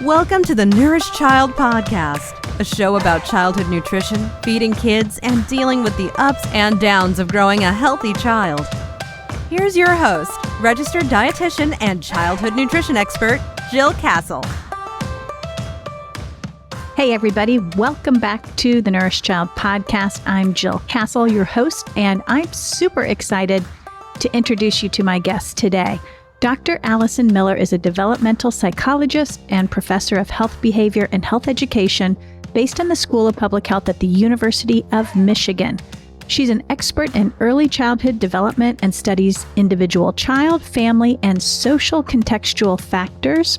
Welcome to the Nourish Child Podcast, a show about childhood nutrition, feeding kids, and dealing with the ups and downs of growing a healthy child. Here's your host, registered dietitian and childhood nutrition expert, Jill Castle. Hey everybody, welcome back to the Nourish Child Podcast. I'm Jill Castle, your host, and I'm super excited to introduce you to my guest today. Dr. Alison Miller is a developmental psychologist and professor of health behavior and health education based in the School of Public Health at the University of Michigan. She's an expert in early childhood development and studies individual child, family, and social contextual factors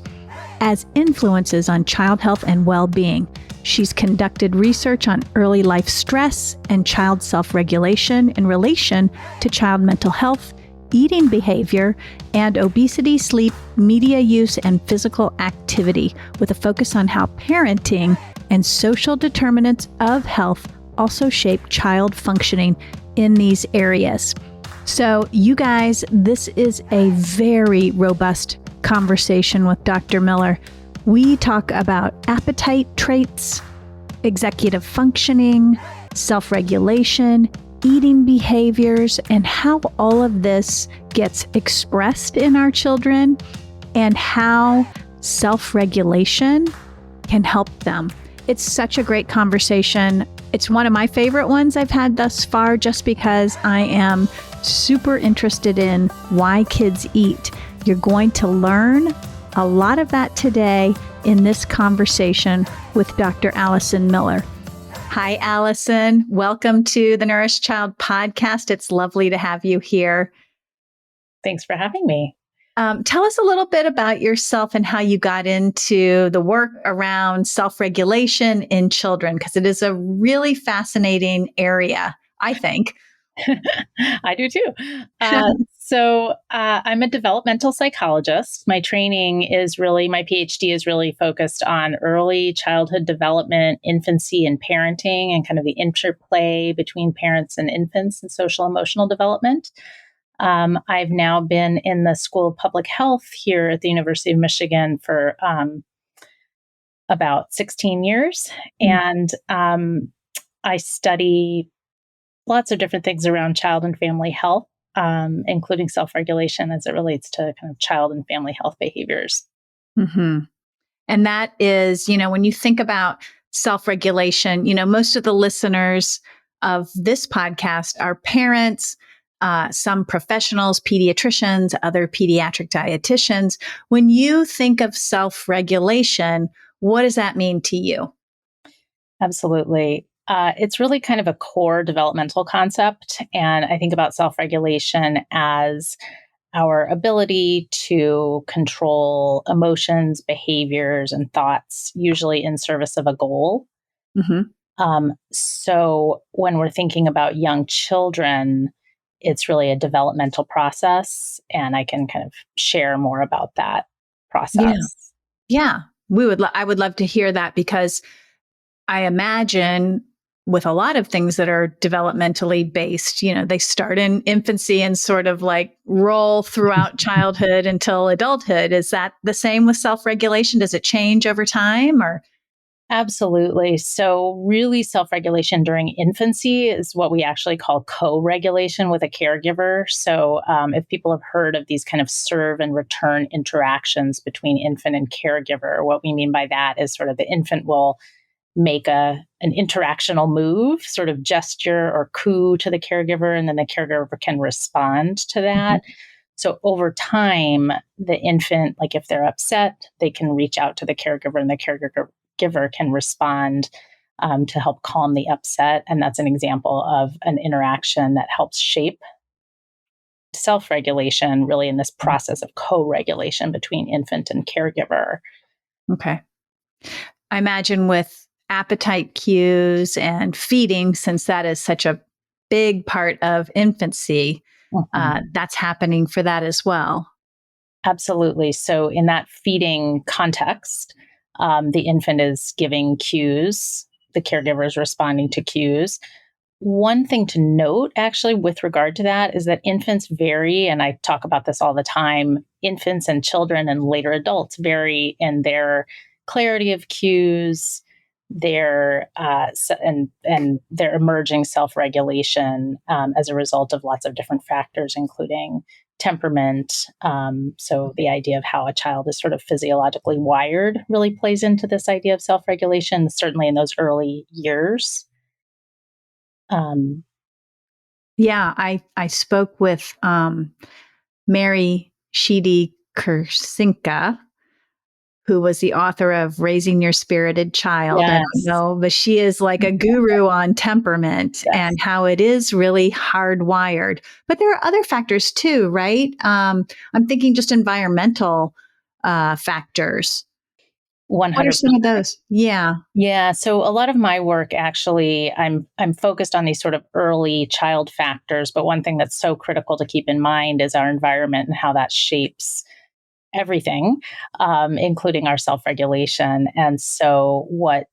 as influences on child health and well-being. She's conducted research on early life stress and child self-regulation in relation to child mental health, eating behavior, and obesity, sleep, media use, and physical activity, with a focus on how parenting and social determinants of health also shape child functioning in these areas. So you guys, this is a very robust conversation with Dr. Miller. We talk about appetite traits, executive functioning, self-regulation, eating behaviors, and how all of this gets expressed in our children and how self-regulation can help them. It's such a great conversation. It's one of my favorite ones I've had thus far, just because I am super interested in why kids eat. You're going to learn a lot of that today in this conversation with Dr. Alison Miller. Hi, Alison. Welcome to the Nourish Child Podcast. It's lovely to have you here. Thanks for having me. Tell us a little bit about yourself and how you got into the work around self-regulation in children, because it is a really fascinating area, I think. I do too. I'm a developmental psychologist. My training is really, my Ph.D. is really focused on early childhood development, infancy and parenting, and kind of the interplay between parents and infants and social emotional development. I've now been in the School of Public Health here at the University of Michigan for about 16 years. And I study lots of different things around child and family health, including self-regulation as it relates to kind of child and family health behaviors. Mm-hmm. And that is, when you think about self-regulation, most of the listeners of this podcast are parents, some professionals, pediatricians, other pediatric dietitians. When you think of self-regulation, what does that mean to you? Absolutely. It's really kind of a core developmental concept. And I think about self-regulation as our ability to control emotions, behaviors, and thoughts, usually in service of a goal. Mm-hmm. So when we're thinking about young children, it's really a developmental process. And I can kind of share more about that process. Yeah. I would love to hear that, because I imagine with a lot of things that are developmentally based, they start in infancy and sort of like roll throughout childhood until adulthood. Is that the same with self-regulation? Does it change over time, or? Absolutely. So really self-regulation during infancy is what we actually call co-regulation with a caregiver. So if people have heard of these kind of serve and return interactions between infant and caregiver, what we mean by that is sort of the infant will make an interactional move, sort of gesture or coo to the caregiver, and then the caregiver can respond to that. Mm-hmm. So over time, the infant, like if they're upset, they can reach out to the caregiver, and the caregiver can respond to help calm the upset. And that's an example of an interaction that helps shape self-regulation, really in this process of co-regulation between infant and caregiver. Okay. I imagine with appetite cues and feeding, since that is such a big part of infancy, that's happening for that as well. Absolutely. So in that feeding context, the infant is giving cues, the caregiver is responding to cues. One thing to note, actually, with regard to that is that infants vary, and I talk about this all the time. Infants and children and later adults vary in their clarity of cues, their and their emerging self-regulation as a result of lots of different factors, including temperament. So the idea of how a child is sort of physiologically wired really plays into this idea of self-regulation, certainly in those early years. Yeah, I spoke with Mary Sheedy Kersinka, who was the author of Raising Your Spirited Child. I don't Yes. know, but she is like a guru on temperament and how it is really hardwired. But there are other factors too, right? I'm thinking just environmental factors. 100%. What are some of those? Yeah. Yeah, so a lot of my work actually, I'm focused on these sort of early child factors, but one thing that's so critical to keep in mind is our environment and how that shapes everything, including our self-regulation. And so what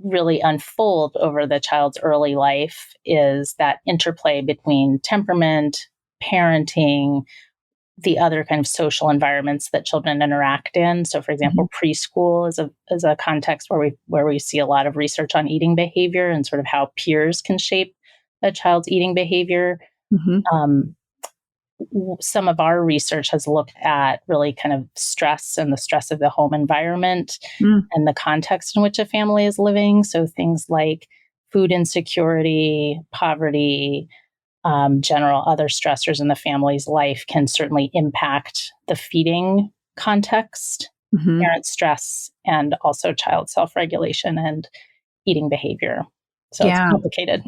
really unfolds over the child's early life is that interplay between temperament, parenting, the other kind of social environments that children interact in. So, for example, preschool is a context where we see a lot of research on eating behavior and sort of how peers can shape a child's eating behavior. Um, some of our research has looked at really kind of stress and the stress of the home environment and the context in which a family is living. So things like food insecurity, poverty, general other stressors in the family's life can certainly impact the feeding context, parent stress, and also child self-regulation and eating behavior. So it's complicated.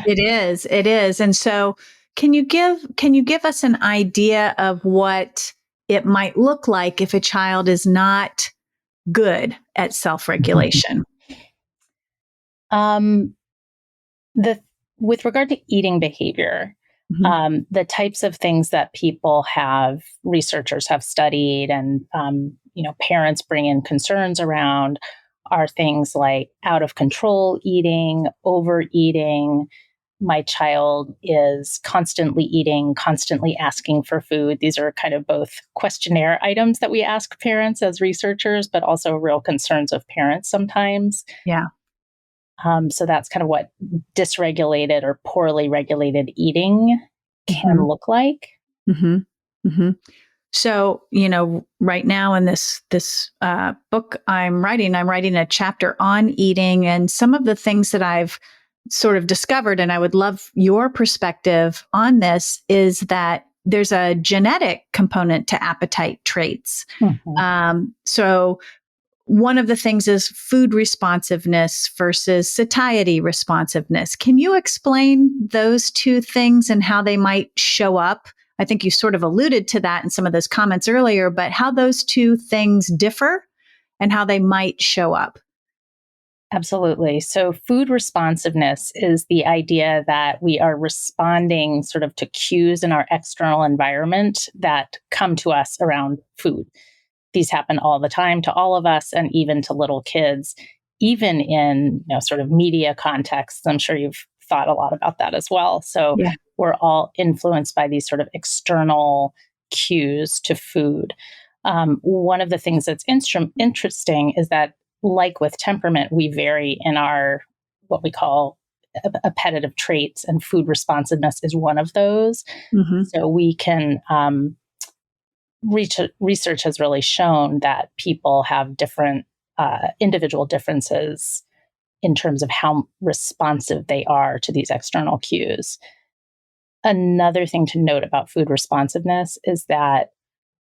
It is. It is. And so can you give us an idea of what it might look like if a child is not good at self-regulation? With regard to eating behavior, the types of things that researchers have studied, and parents bring in concerns around are things like out of control eating, overeating. My child is constantly eating, constantly asking for food. These are kind of both questionnaire items that we ask parents as researchers, but also real concerns of parents sometimes. Yeah. So that's kind of what dysregulated or poorly regulated eating can look like. So, right now in this book I'm writing a chapter on eating, and some of the things that I've sort of discovered, and I would love your perspective on this, is that there's a genetic component to appetite traits. So one of the things is food responsiveness versus satiety responsiveness. Can you explain those two things and how they might show up? I think you sort of alluded to that in some of those comments earlier, but how those two things differ and how they might show up. Absolutely. So food responsiveness is the idea that we are responding sort of to cues in our external environment that come to us around food. These happen all the time to all of us and even to little kids, even in sort of media contexts. I'm sure you've thought a lot about that as well. So we're all influenced by these sort of external cues to food. One of the things that's interesting is that, like with temperament, we vary in our what we call appetitive traits, and food responsiveness is one of those. So we can research has really shown that people have different individual differences in terms of how responsive they are to these external cues. Another thing to note about food responsiveness is that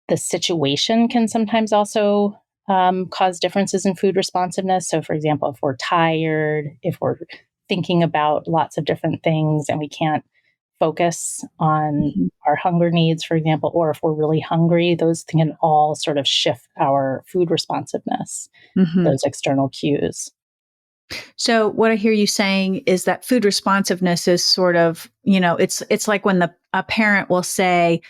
the situation can sometimes also cause differences in food responsiveness. So, for example, if we're tired, if we're thinking about lots of different things and we can't focus on our hunger needs, for example, or if we're really hungry, those can all sort of shift our food responsiveness, those external cues. So what I hear you saying is that food responsiveness is sort of, it's like when a parent will say,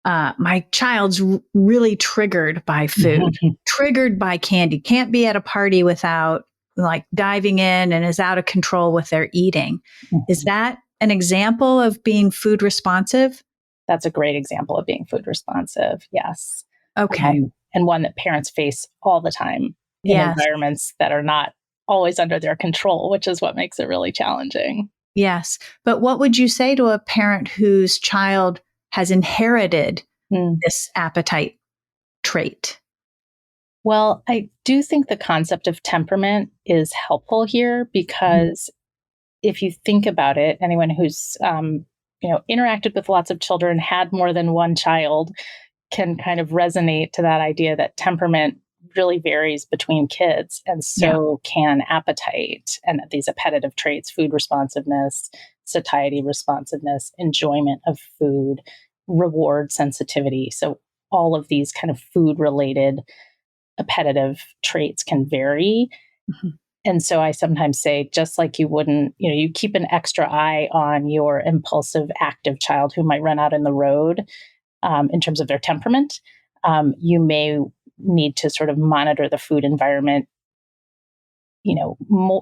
my child's really triggered by food, triggered by candy, can't be at a party without like diving in and is out of control with their eating. Is that an example of being food responsive? That's a great example of being food responsive. Yes. Okay. And one that parents face all the time. in Yes. environments that are not always under their control, which is what makes it really challenging. Yes. But what would you say to a parent whose child has inherited this appetite trait? Well, I do think the concept of temperament is helpful here because if you think about it, anyone who's interacted with lots of children, had more than one child, can kind of resonate to that idea that temperament really varies between kids, and so can appetite and these appetitive traits: food responsiveness, satiety responsiveness, enjoyment of food, reward sensitivity. So all of these kind of food related appetitive traits can vary. And so I sometimes say, just like you wouldn't, you keep an extra eye on your impulsive, active child who might run out in the road in terms of their temperament, you may need to sort of monitor the food environment,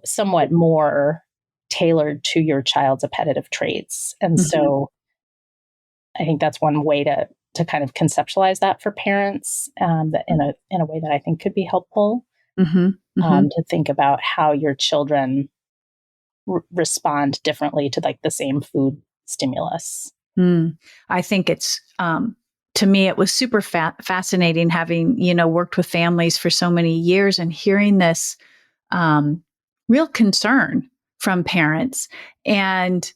somewhat more tailored to your child's appetitive traits. And so I think that's one way to kind of conceptualize that for parents, that in a way that I think could be helpful. To think about how your children respond differently to like the same food stimulus. I think it's, to me, it was super fascinating having, worked with families for so many years and hearing this real concern from parents and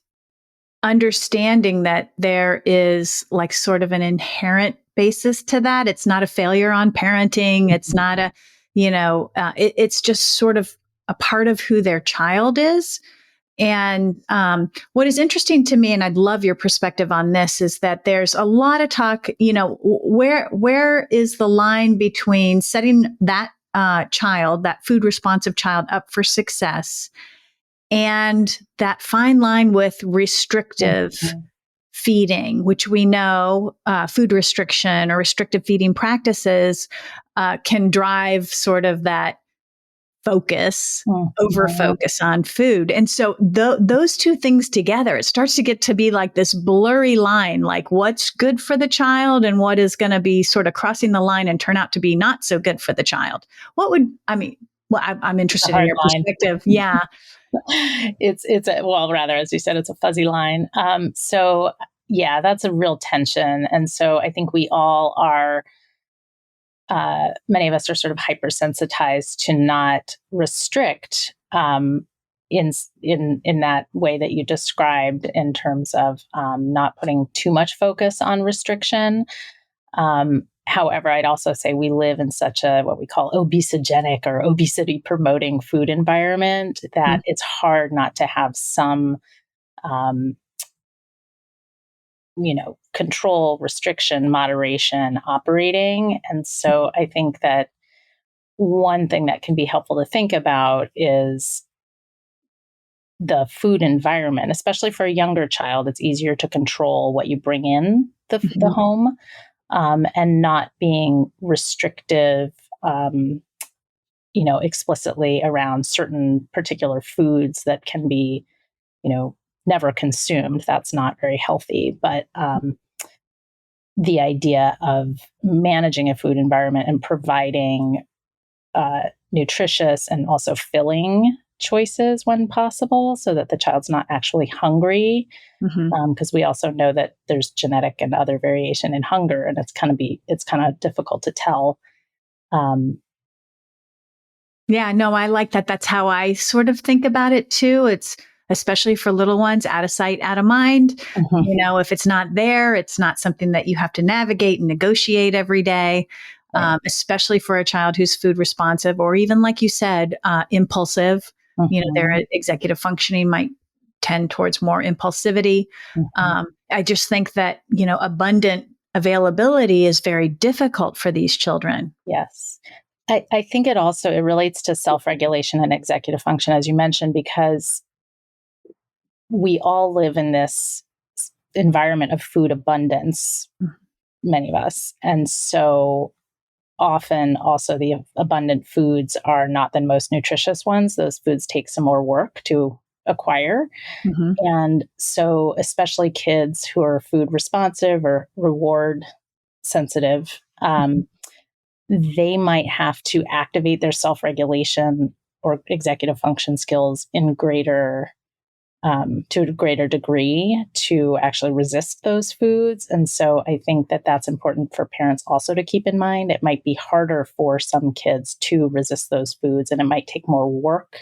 understanding that there is like sort of an inherent basis to that. It's not a failure on parenting. It's not a, it's just sort of a part of who their child is. And what is interesting to me, and I'd love your perspective on this, is that there's a lot of talk, where is the line between setting that child, that food responsive child, up for success, and that fine line with restrictive feeding, which we know food restriction or restrictive feeding practices can drive sort of that focus, over focus on food. And so those two things together, it starts to get to be like this blurry line, like what's good for the child and what is going to be sort of crossing the line and turn out to be not so good for the child. I'm interested in your perspective. Yeah. Rather, as you said, it's a fuzzy line. So yeah, that's a real tension. And so I think we all are, many of us are sort of hypersensitized to not restrict in that way that you described, in terms of not putting too much focus on restriction. However, I'd also say we live in such a what we call obesogenic or obesity promoting food environment that it's hard not to have some control, restriction, moderation operating. And so I think that one thing that can be helpful to think about is the food environment, especially for a younger child. It's easier to control what you bring in the home, and not being restrictive, explicitly around certain particular foods that can be, never consumed. That's not very healthy. But the idea of managing a food environment and providing nutritious and also filling choices when possible, so that the child's not actually hungry, because we also know that there's genetic and other variation in hunger, and it's kind of difficult to tell. Yeah, no, I like that. That's how I sort of think about it too. It's especially for little ones, out of sight, out of mind. If it's not there, it's not something that you have to navigate and negotiate every day. Right. Especially for a child who's food responsive, or even, like you said, impulsive. Their executive functioning might tend towards more impulsivity. I just think that, abundant availability is very difficult for these children. Yes. I think it relates to self-regulation and executive function, as you mentioned, because we all live in this environment of food abundance, many of us. And so often also the abundant foods are not the most nutritious ones. Those foods take some more work to acquire. And so especially kids who are food responsive or reward sensitive, they might have to activate their self-regulation or executive function skills in to a greater degree to actually resist those foods. And so I think that that's important for parents also to keep in mind. It might be harder for some kids to resist those foods, and it might take more work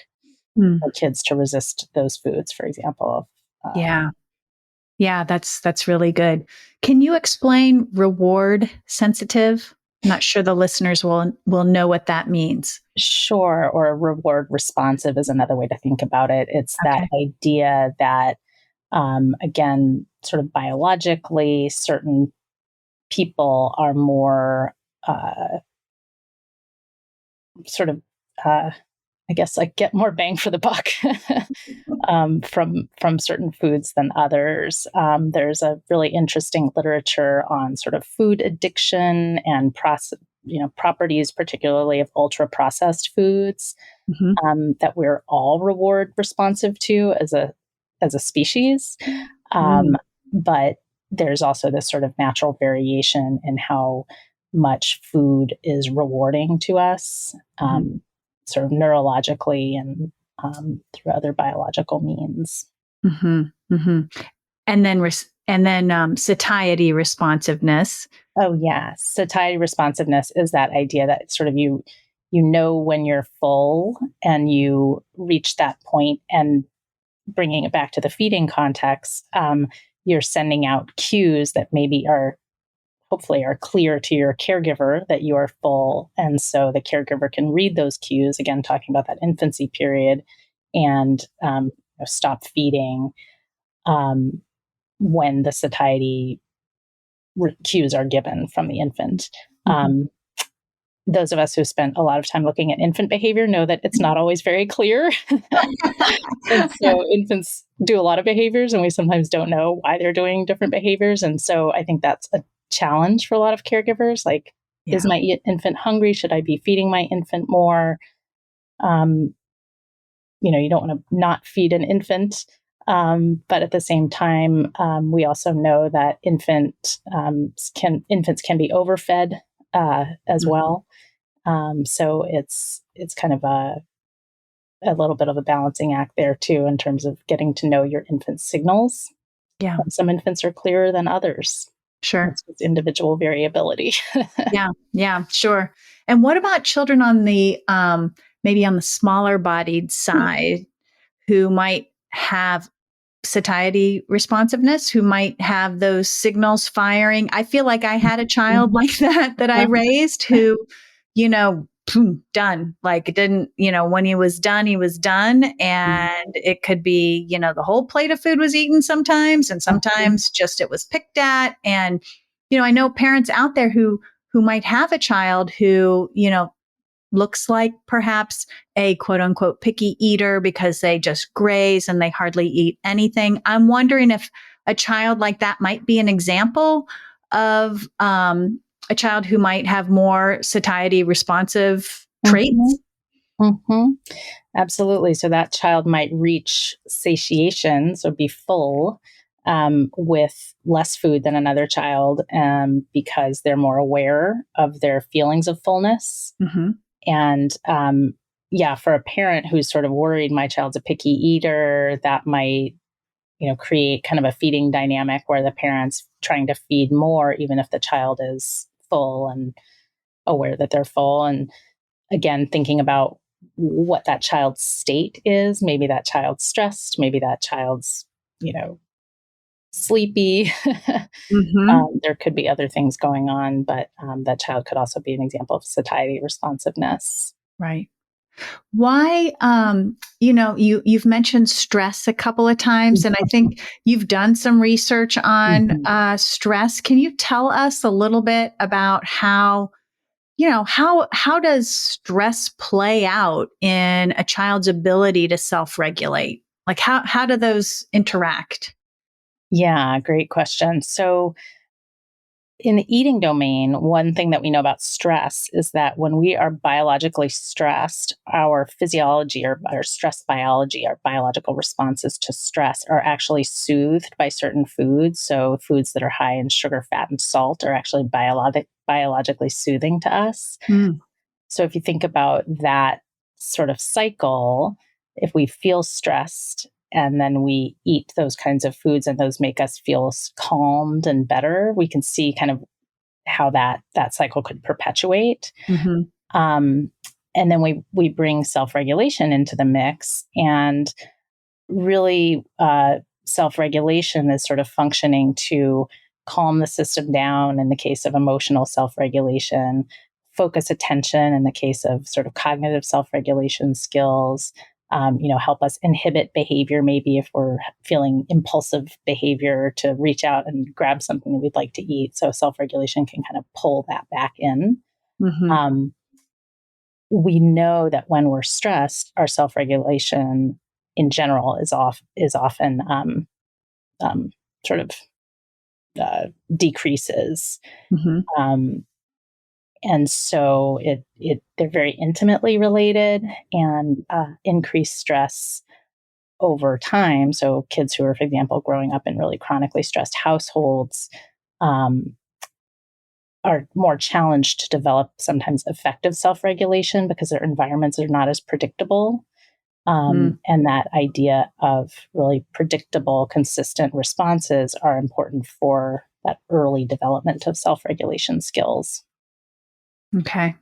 for kids to resist those foods, for example. Yeah. Yeah, that's really good. Can you explain reward sensitive? I'm not sure the listeners will know what that means. Sure. Or reward responsive is another way to think about it. It's that Okay. idea that, again, sort of biologically, certain people are more sort of, I guess, like get more bang for the buck from certain foods than others. There's a really interesting literature on sort of food addiction and properties, particularly of ultra processed foods, Mhm. that we're all reward responsive to as a species. Um, Mm. but there's also this sort of natural variation in how much food is rewarding to us, Mhm. sort of neurologically and through other biological means. Mhm. Mhm. And then satiety responsiveness. Oh yes, satiety responsiveness is that idea that sort of you know when you're full and you reach that point, and bringing it back to the feeding context, you're sending out cues that maybe are hopefully are clear to your caregiver that you are full. And so the caregiver can read those cues, again, talking about that infancy period, and stop feeding um, when the satiety cues are given from the infant. Mhm. Um, those of us who spent a lot of time looking at infant behavior know that it's not always very clear. And so infants do a lot of behaviors, and we sometimes don't know why they're doing different behaviors. And so I think that's a challenge for a lot of caregivers. Like, is Yeah. my infant hungry? Should I be feeding my infant more? Um, you don't want to not feed an infant. But at the same time, we also know that infants can be overfed as Mhm. well. So it's kind of a little bit of a balancing act there too, in terms of getting to know your infant's signals. Yeah. Some infants are clearer than others. Sure. That's with individual variability. Yeah. Yeah. Sure. And what about children on the maybe on the smaller bodied side who might have satiety responsiveness, who might have those signals firing? I feel like I had a child Mhm. like that I raised who, boom, done. Like it didn't, when he was done. Mhm. And it could be, the whole plate of food was eaten sometimes, and Mhm. sometimes just it was picked at. And, I know parents out there who might have a child who, looks like perhaps a quote unquote picky eater because they just graze and they hardly eat anything. I'm wondering if a child like that might be an example of a child who might have more satiety responsive Mhm. traits. Mhm. Absolutely. So that child might reach satiation, so be full, with less food than another child, because they're more aware of their feelings of fullness. Mm-hmm. And yeah, for a parent who's sort of worried my child's a picky eater, that might create kind of a feeding dynamic where the parent's trying to feed more, even if the child is full and aware that they're full. And again, thinking about what that child's state is. Maybe that child's stressed. Maybe that child's, you know, sleepy. Mm-hmm. There could be other things going on, but that child could also be an example of satiety responsiveness. Right. Why, you've mentioned stress a couple of times, and I think you've done some research on Mhm. stress. Can you tell us a little bit about how does stress play out in a child's ability to self-regulate? Like how do those interact? Yeah, great question. So in the eating domain, one thing that we know about stress is that when we are biologically stressed, our physiology or our stress biology, our biological responses to stress are actually soothed by certain foods. So foods that are high in sugar, fat, and salt are actually biologically soothing to us. Mm. So if you think about that sort of cycle, if we feel stressed and then we eat those kinds of foods and those make us feel calmed and better, we can see kind of how that cycle could perpetuate. Mm-hmm. And then we bring self-regulation into the mix, and really self-regulation is sort of functioning to calm the system down in the case of emotional self-regulation, focus attention in the case of sort of cognitive self-regulation skills, help us inhibit behavior, maybe if we're feeling impulsive behavior to reach out and grab something that we'd like to eat. So self-regulation can kind of pull that back in. Mm-hmm. We know that when we're stressed, our self-regulation in general is often sort of decreases. Mm-hmm. And so they're very intimately related, and increased stress over time. So kids who are, for example, growing up in really chronically stressed households are more challenged to develop sometimes effective self-regulation because their environments are not as predictable. And that idea of really predictable, consistent responses are important for that early development of self-regulation skills. Okay.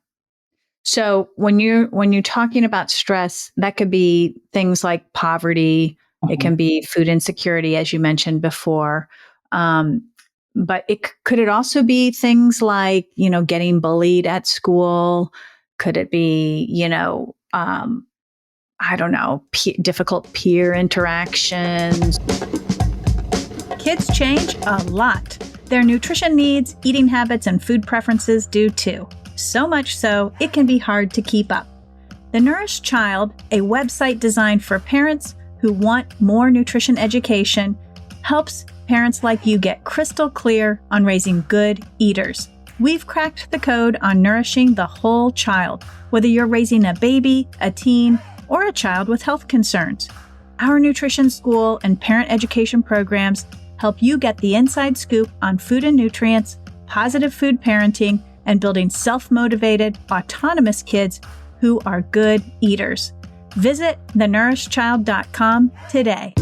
So when you're talking about stress, that could be things like poverty. It can be food insecurity, as you mentioned before. But could it also be things like, getting bullied at school? Could it be, I don't know, difficult peer interactions? Kids change a lot. Their nutrition needs, eating habits, and food preferences do too. So much so, it can be hard to keep up. The Nourished Child, a website designed for parents who want more nutrition education, helps parents like you get crystal clear on raising good eaters. We've cracked the code on nourishing the whole child, whether you're raising a baby, a teen, or a child with health concerns. Our nutrition school and parent education programs help you get the inside scoop on food and nutrients, positive food parenting, and building self-motivated, autonomous kids who are good eaters. Visit thenourishedchild.com today.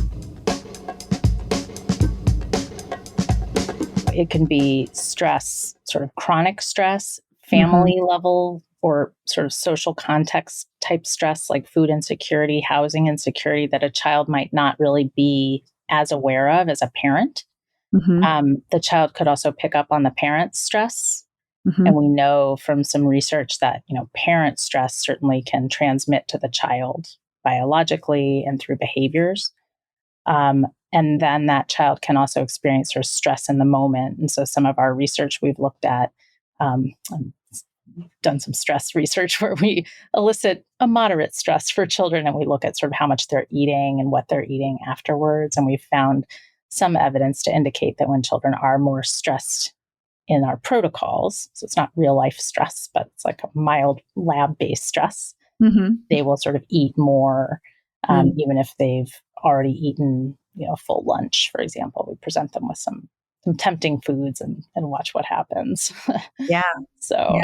It can be stress, sort of chronic stress, family level, or sort of social context type stress, like food insecurity, housing insecurity, that a child might not really be as aware of as a parent. The child could also pick up on the parent's stress. And we know from some research that, parent stress certainly can transmit to the child biologically and through behaviors. And then that child can also experience sort of stress in the moment. And so some of our research we've looked at, done some stress research where we elicit a moderate stress for children, and we look at sort of how much they're eating and what they're eating afterwards. And we've found some evidence to indicate that when children are more stressed in our protocols, so it's not real life stress, but it's like a mild lab-based stress, they will sort of eat more, even if they've already eaten, full lunch, for example. We present them with some tempting foods and watch what happens. Yeah. So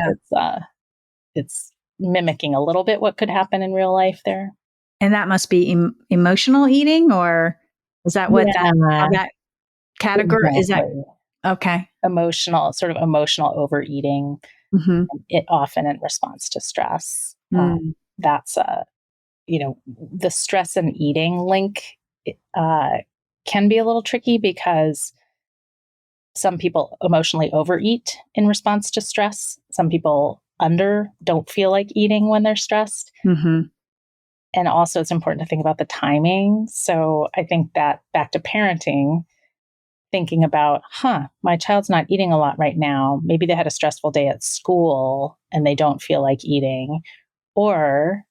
it's mimicking a little bit what could happen in real life there. And that must be emotional eating, or is that what that category is? That okay? Emotional overeating. It often in response to stress. That's the stress and eating link can be a little tricky because some people emotionally overeat in response to stress. Some people don't feel like eating when they're stressed. And also it's important to think about the timing. So I think that back to parenting, thinking about, my child's not eating a lot right now. Maybe they had a stressful day at school and they don't feel like eating. Or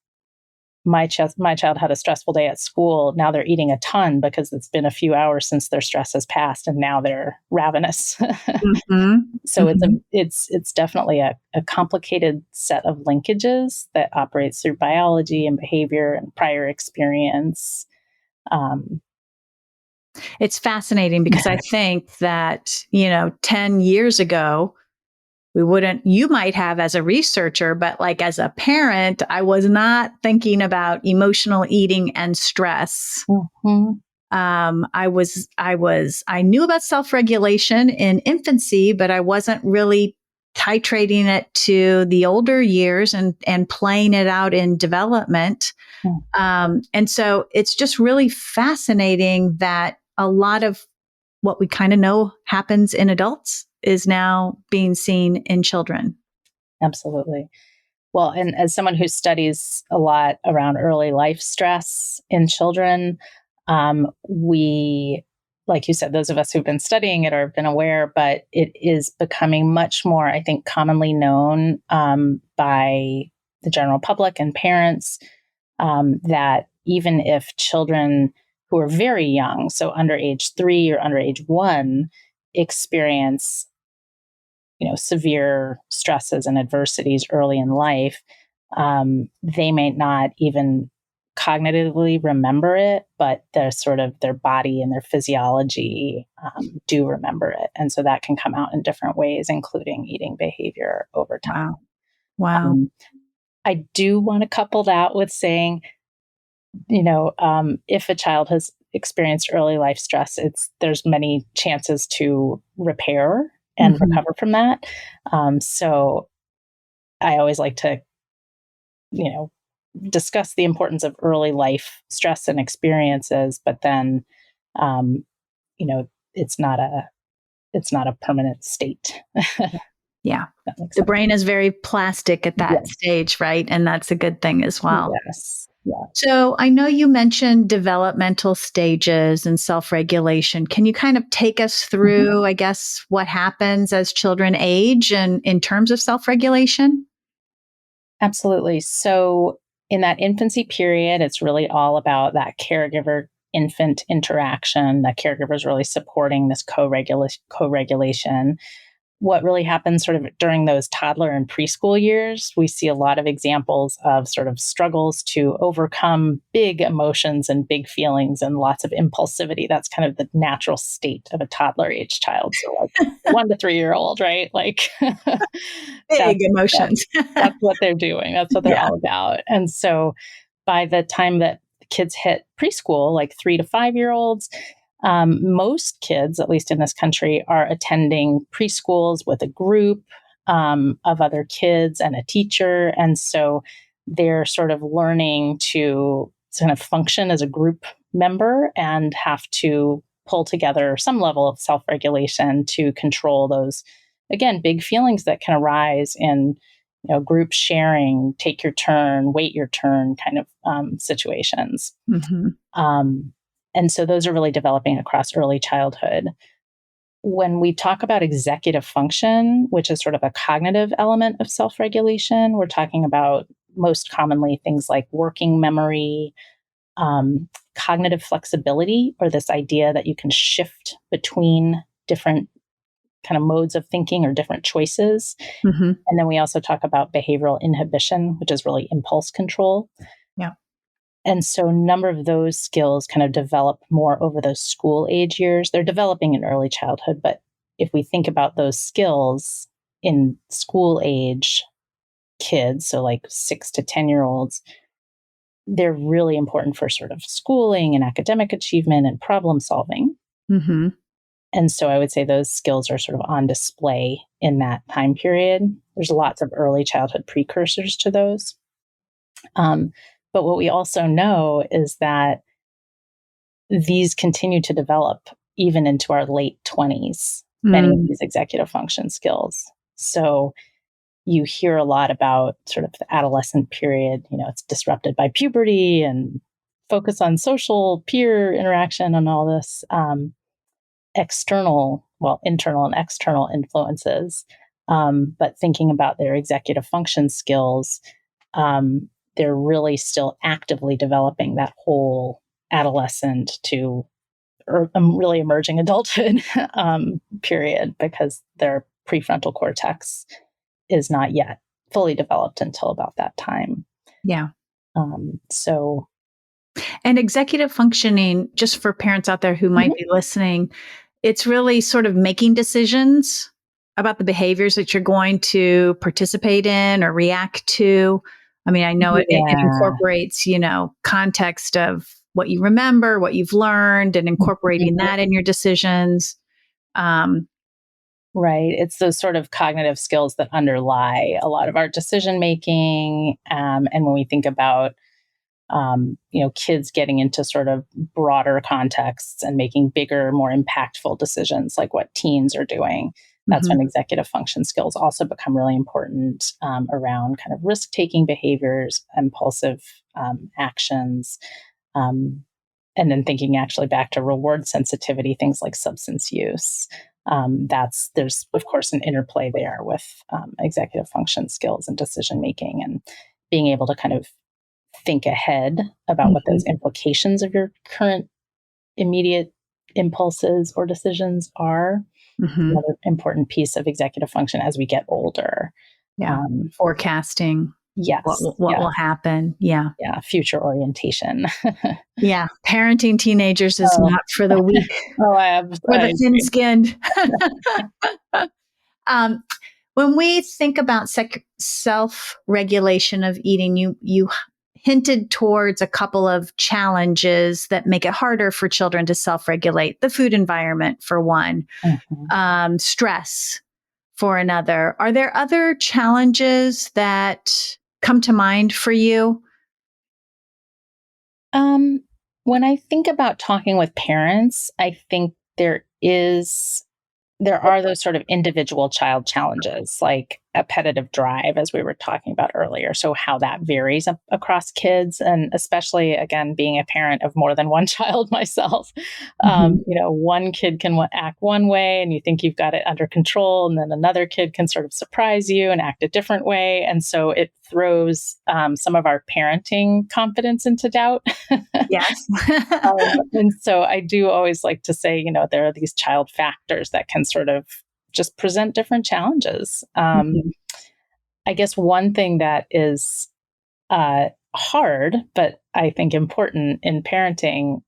my child had a stressful day at school. Now they're eating a ton because it's been a few hours since their stress has passed, and now they're ravenous. Mm-hmm. So Mm-hmm. it's definitely a complicated set of linkages that operates through biology and behavior and prior experience. It's fascinating because I think that, 10 years ago, you might have as a researcher, but like as a parent, I was not thinking about emotional eating and stress. Mm-hmm. I knew about self-regulation in infancy, but I wasn't really titrating it to the older years and playing it out in development. And so it's just really fascinating that a lot of what we kind of know happens in adults is now being seen in children. Absolutely. Well, and as someone who studies a lot around early life stress in children, we, like you said, those of us who've been studying it or have been aware, but it is becoming much more, I think, commonly known by the general public and parents that even if children who are very young, so under age 3 or under age 1, experience severe stresses and adversities early in life, they may not even cognitively remember it, but their body and their physiology do remember it. And so that can come out in different ways, including eating behavior over time. Wow. I do want to couple that with saying, if a child has experienced early life stress, there's many chances to repair and recover from that. So I always like to, discuss the importance of early life stress and experiences, but then, it's not a permanent state. Yeah. The brain is very plastic at that Yes. stage, right? And that's a good thing as well. Yes. Yeah. So I know you mentioned developmental stages and self-regulation. Can you kind of take us through, I guess, what happens as children age and in terms of self-regulation? Absolutely. So in that infancy period, it's really all about that caregiver infant interaction. The caregiver is really supporting this co-regulation. What really happens sort of during those toddler and preschool years, we see a lot of examples of sort of struggles to overcome big emotions and big feelings and lots of impulsivity. That's kind of the natural state of a toddler age child. So like 1 to 3-year-old, right? Like Big emotions. that's what they're doing. That's what they're all about. And so by the time that kids hit preschool, like 3 to 5-year-olds, most kids, at least in this country, are attending preschools with a group of other kids and a teacher. And so they're sort of learning to kind of function as a group member and have to pull together some level of self-regulation to control those, again, big feelings that can arise in group sharing, take your turn, wait your turn kind of situations. And so those are really developing across early childhood. When we talk about executive function, which is sort of a cognitive element of self-regulation, we're talking about most commonly things like working memory, cognitive flexibility, or this idea that you can shift between different kind of modes of thinking or different choices. And then we also talk about behavioral inhibition, which is really impulse control. Yeah. And so a number of those skills kind of develop more over those school age years. They're developing in early childhood, but if we think about those skills in school age kids, so like 6 to 10-year-olds, they're really important for sort of schooling and academic achievement and problem solving. And so I would say those skills are sort of on display in that time period. There's lots of early childhood precursors to those. But what we also know is that these continue to develop even into our late 20s, many of these executive function skills. So you hear a lot about sort of the adolescent period, it's disrupted by puberty and focus on social peer interaction and all this internal and external influences. But thinking about their executive function skills, they're really still actively developing that whole adolescent to really emerging adulthood period, because their prefrontal cortex is not yet fully developed until about that time. Yeah. So, and executive functioning, just for parents out there who might be listening, it's really sort of making decisions about the behaviors that you're going to participate in or react to. I mean, I know it incorporates, context of what you remember, what you've learned, and incorporating that in your decisions. Right. It's those sort of cognitive skills that underlie a lot of our decision making. And when we think about, kids getting into sort of broader contexts and making bigger, more impactful decisions, like what teens are doing, that's when executive function skills also become really important around kind of risk-taking behaviors, impulsive actions, and then thinking actually back to reward sensitivity, things like substance use. There's of course an interplay there with executive function skills and decision making, and being able to kind of think ahead about what those implications of your current immediate impulses or decisions are. Another important piece of executive function as we get older. Yeah. Forecasting. Yes. What will happen. Yeah. Yeah. Future orientation. Yeah. Parenting teenagers is not for the weak. For the thin-skinned. When we think about self-regulation of eating, you hinted towards a couple of challenges that make it harder for children to self-regulate. The food environment, for one, stress for another. Are there other challenges that come to mind for you? When I think about talking with parents, I think there are those sort of individual child challenges, like appetitive drive, as we were talking about earlier. So how that varies across kids, and especially, again, being a parent of more than one child myself, one kid can act one way and you think you've got it under control, and then another kid can sort of surprise you and act a different way. And so it throws some of our parenting confidence into doubt. Yes. And so I do always like to say, there are these child factors that can sort of just present different challenges. I guess one thing that is hard, but I think important in parenting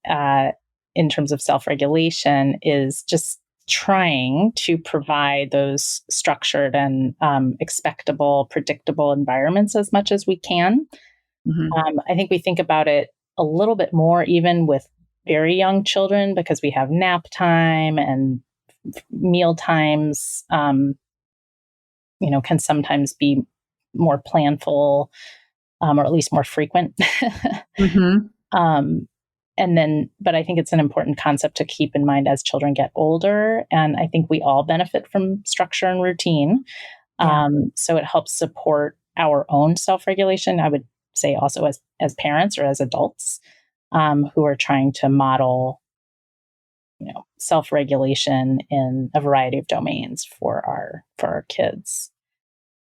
in terms of self-regulation, is just trying to provide those structured and expectable, predictable environments as much as we can. I think we think about it a little bit more even with very young children, because we have nap time and meal times, can sometimes be more planful, or at least more frequent. But I think it's an important concept to keep in mind as children get older. And I think we all benefit from structure and routine. So it helps support our own self-regulation, I would say, also as parents or as adults who are trying to model self-regulation in a variety of domains for our kids.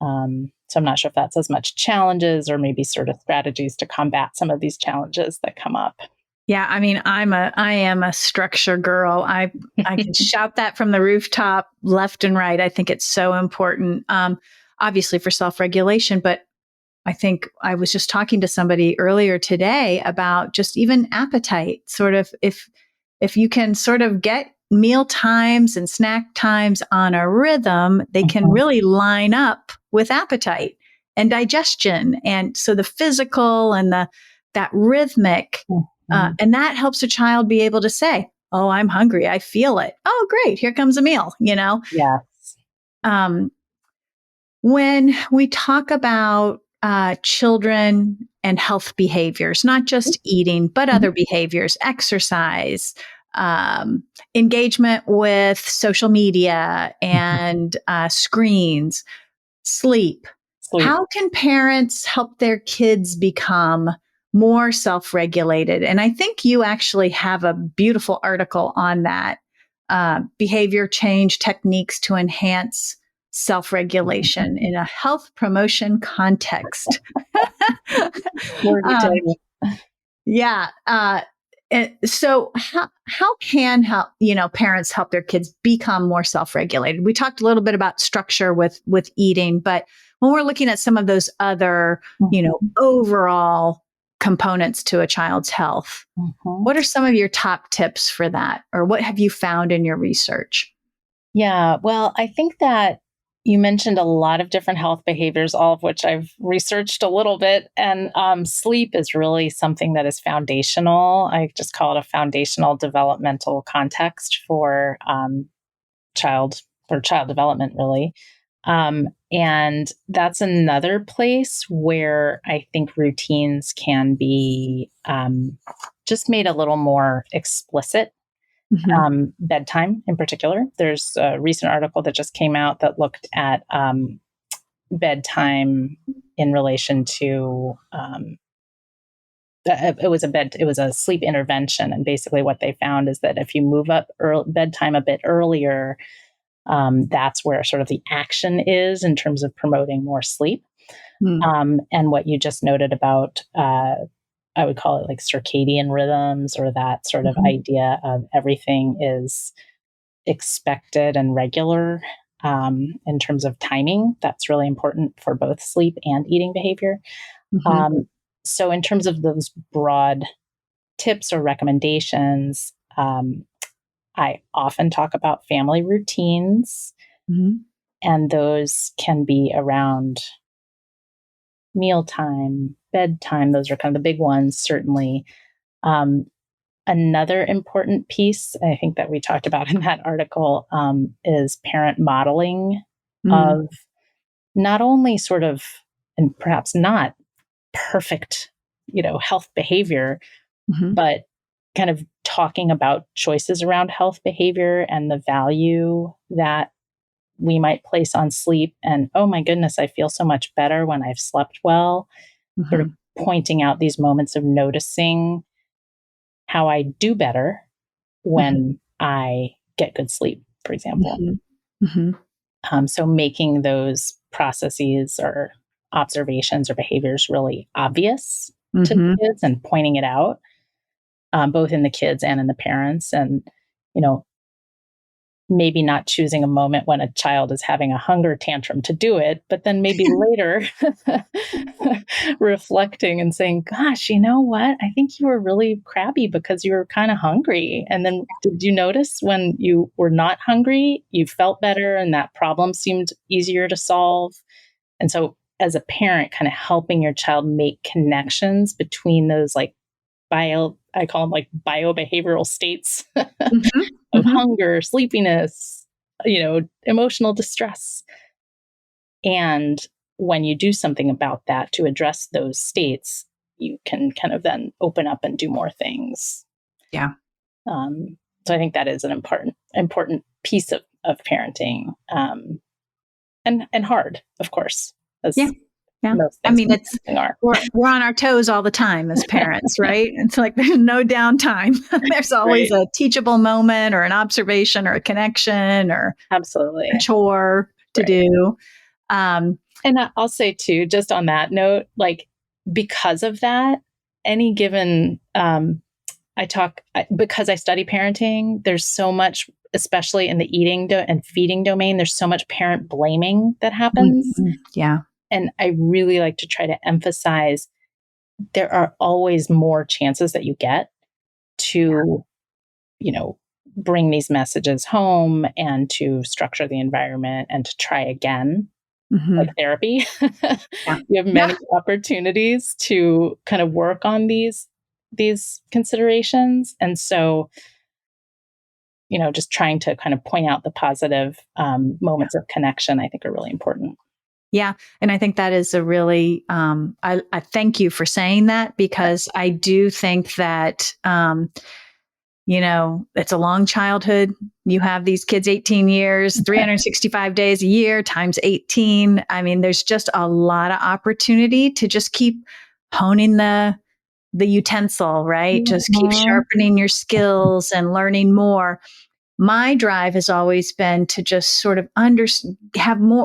So I'm not sure if that's as much challenges or maybe sort of strategies to combat some of these challenges that come up. Yeah, I mean, I am a structure girl. I can shout that from the rooftop, left and right. I think it's so important, obviously for self-regulation, but I think I was just talking to somebody earlier today about just even appetite. Sort of if you can sort of get meal times and snack times on a rhythm, they can really line up with appetite and digestion. And so the physical and that rhythmic, and that helps a child be able to say, oh, I'm hungry. I feel it. Oh, great. Here comes a meal, Yes. When we talk about children and health behaviors, not just eating, but other behaviors, exercise, engagement with social media and screens, sleep. How can parents help their kids become more self-regulated? And I think you actually have a beautiful article on that, behavior change techniques to enhance self-regulation in a health promotion context. Wordy title. Yeah. So how can parents help their kids become more self-regulated? We talked a little bit about structure with eating, but when we're looking at some of those other, overall components to a child's health, what are some of your top tips for that? Or what have you found in your research? Yeah, well, I think that you mentioned a lot of different health behaviors, all of which I've researched a little bit. And sleep is really something that is foundational. I just call it a foundational developmental context for child development, really. And that's another place where I think routines can be just made a little more explicit. Bedtime in particular. There's a recent article that just came out that looked at bedtime in relation to it was a sleep intervention, and basically what they found is that if you move up bedtime a bit earlier, that's where sort of the action is in terms of promoting more sleep. And what you just noted about I would call it like circadian rhythms, or that sort of idea of everything is expected and regular in terms of timing. That's really important for both sleep and eating behavior. So in terms of those broad tips or recommendations, I often talk about family routines, and those can be around mealtime, bedtime. Those are kind of the big ones, certainly. Another important piece, I think, that we talked about in that article is parent modeling of not only sort of, and perhaps not perfect, health behavior, but kind of talking about choices around health behavior and the value that we might place on sleep. And, oh my goodness, I feel so much better when I've slept well. Sort of pointing out these moments of noticing how I do better when I get good sleep, for example. So making those processes or observations or behaviors really obvious to the kids and pointing it out, both in the kids and in the parents. And, maybe not choosing a moment when a child is having a hunger tantrum to do it, but then maybe later reflecting and saying, gosh, you know what? I think you were really crabby because you were kind of hungry. And then did you notice when you were not hungry, you felt better and that problem seemed easier to solve? And so as a parent, kind of helping your child make connections between those I call them like biobehavioral states of hunger, sleepiness, emotional distress. And when you do something about that to address those states, you can kind of then open up and do more things. Yeah. So I think that is an important piece of parenting, and hard, of course. Yeah. I mean, we're on our toes all the time as parents, right? It's like there's no downtime. There's always a teachable moment or an observation or a connection or absolutely a chore to do. And I'll say too, just on that note, because of that, any given, because I study parenting, there's so much, especially in the eating and feeding domain, there's so much parent blaming that happens. Yeah. And I really like to try to emphasize there are always more chances that you get to, bring these messages home and to structure the environment and to try again, like therapy. You have many opportunities to kind of work on these considerations. And so, just trying to kind of point out the positive moments of connection, I think, are really important. Yeah. And I think that is a really, I thank you for saying that, because I do think that, it's a long childhood. You have these kids 18 years, 365 days a year times 18. I mean, there's just a lot of opportunity to just keep honing the utensil, right? Just keep sharpening your skills and learning more. my drive has always been to just sort of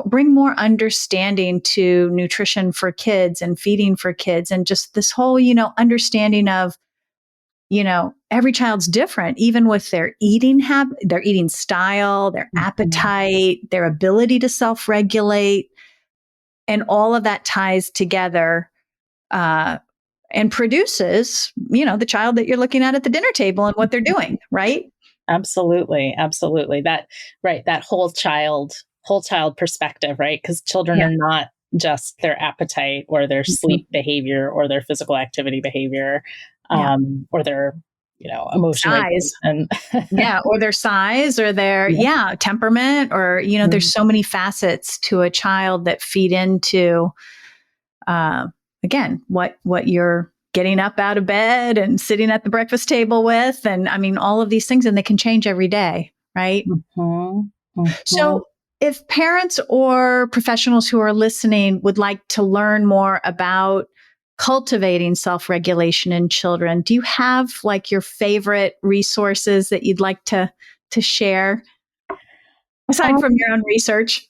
bring more understanding to nutrition for kids and feeding for kids, and just this whole, understanding of, every child's different, even with their eating habit, their eating style, their appetite, their ability to self-regulate, and all of that ties together, and produces, the child that you're looking at the dinner table and what they're doing, right? Absolutely. Absolutely. That whole child perspective, right? Because children are not just their appetite or their sleep behavior or their physical activity behavior, or their, emotion Size. and Or their size or their temperament, or there's so many facets to a child that feed into again what you're getting up out of bed and sitting at the breakfast table with, and I mean all of these things, and they can change every day, right? So if parents or professionals who are listening would like to learn more about cultivating self-regulation in children, do you have like your favorite resources that you'd like to share aside from your own research?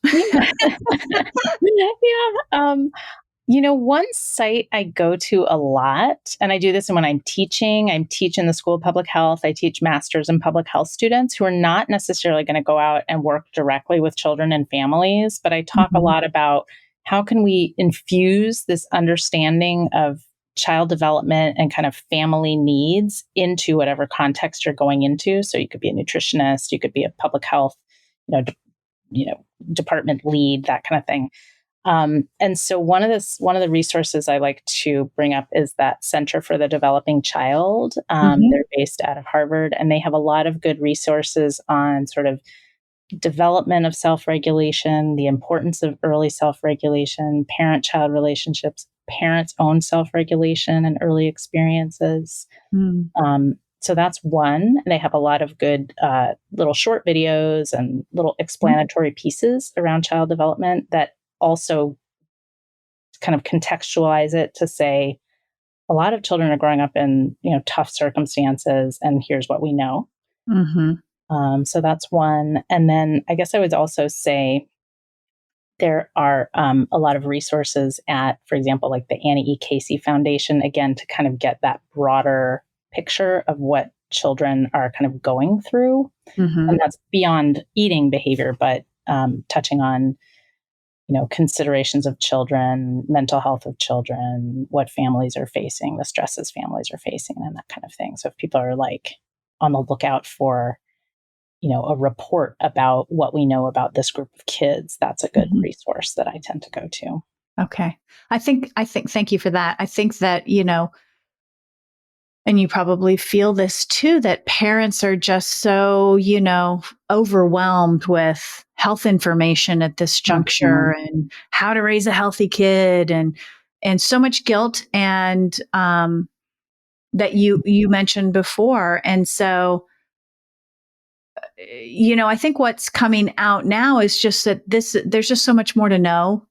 One site I go to a lot, and I do this when I teach in the School of Public Health. I teach masters in public health students who are not necessarily going to go out and work directly with children and families, but I talk a lot about how can we infuse this understanding of child development and kind of family needs into whatever context you're going into. So you could be a nutritionist, you could be a public health, department lead, that kind of thing. And so one of the resources I like to bring up is that Center for the Developing Child. They're based out of Harvard, and they have a lot of good resources on sort of development of self-regulation, the importance of early self-regulation, parent-child relationships, parents' own self-regulation and early experiences. So that's one. And they have a lot of good little short videos and little explanatory pieces around child development that also kind of contextualize it to say a lot of children are growing up in tough circumstances, and here's what we know. So that's one. And then I guess I would also say there are a lot of resources at, for example, like the Annie E. Casey Foundation, again, to kind of get that broader picture of what children are kind of going through. And that's beyond eating behavior, but touching on considerations of children, mental health of children, what families are facing, the stresses families are facing, and that kind of thing. So if people are like on the lookout for, a report about what we know about this group of kids, that's a good resource that I tend to go to. Okay. I think, thank you for that. I think that, and you probably feel this too, that parents are just so, overwhelmed with health information at this juncture and how to raise a healthy kid, and so much guilt, and that you mentioned before. And so, I think what's coming out now is just that there's just so much more to know.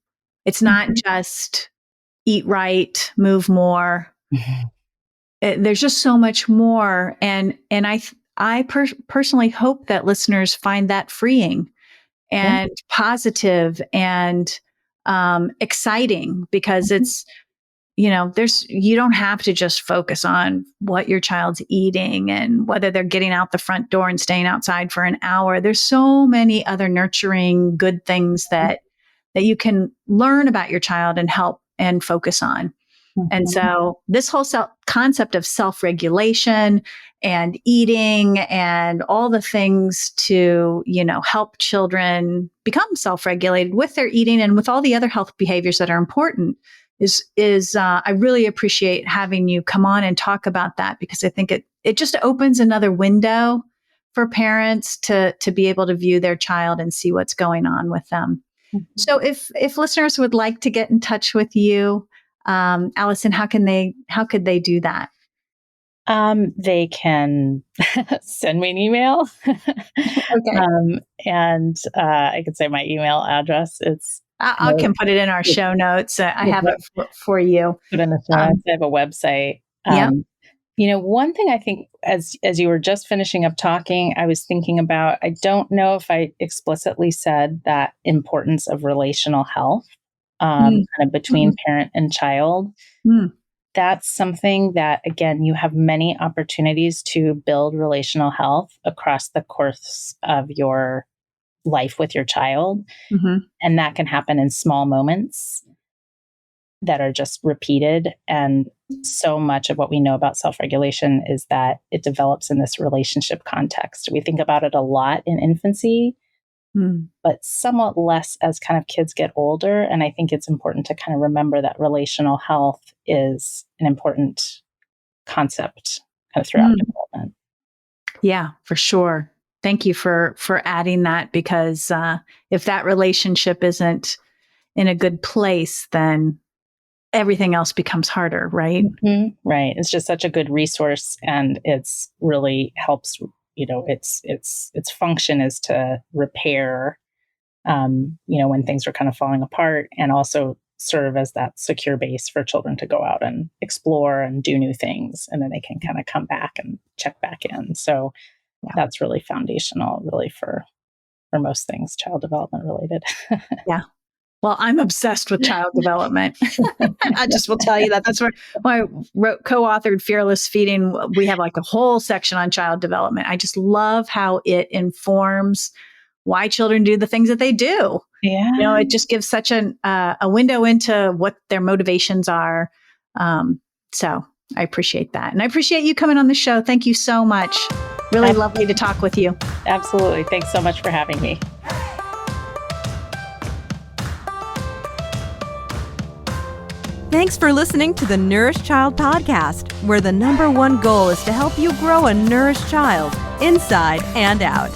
It's not just eat right, move more. There's just so much more, and I personally hope that listeners find that freeing and positive and exciting, because it's you don't have to just focus on what your child's eating and whether they're getting out the front door and staying outside for an hour. There's so many other nurturing good things that you can learn about your child and help and focus on. And so this whole concept of self-regulation and eating and all the things to, help children become self-regulated with their eating and with all the other health behaviors that are important is I really appreciate having you come on and talk about that, because I think it just opens another window for parents to be able to view their child and see what's going on with them. So if listeners would like to get in touch with you, Alison, how could they do that? They can send me an email. Okay. And I could say my email address. I can put it in our show notes. I have it for you. Put in the show notes. I have a website. One thing I think as you were just finishing up talking, I was thinking about, I don't know if I explicitly said that importance of relational health, kind of between parent and child. That's something that, again, you have many opportunities to build relational health across the course of your life with your child. And that can happen in small moments that are just repeated. And so much of what we know about self-regulation is that it develops in this relationship context. We think about it a lot in infancy, but somewhat less as kind of kids get older. And I think it's important to kind of remember that relational health is an important concept kind of throughout development. Yeah, for sure. Thank you for adding that, because if that relationship isn't in a good place, then everything else becomes harder, right? Right. It's just such a good resource, and it's really helps. Its function is to repair, when things are kind of falling apart, and also serve as that secure base for children to go out and explore and do new things, and then they can kind of come back and check back in. So that's really foundational, really for most things child development related. Yeah. Well, I'm obsessed with child development. I just will tell you that. That's where I co-authored Fearless Feeding. We have like a whole section on child development. I just love how it informs why children do the things that they do. Yeah. It just gives such a window into what their motivations are. So I appreciate that. And I appreciate you coming on the show. Thank you so much. Really lovely to talk with you. Absolutely. Thanks so much for having me. Thanks for listening to the Nourished Child Podcast, where the #1 goal is to help you grow a nourished child inside and out.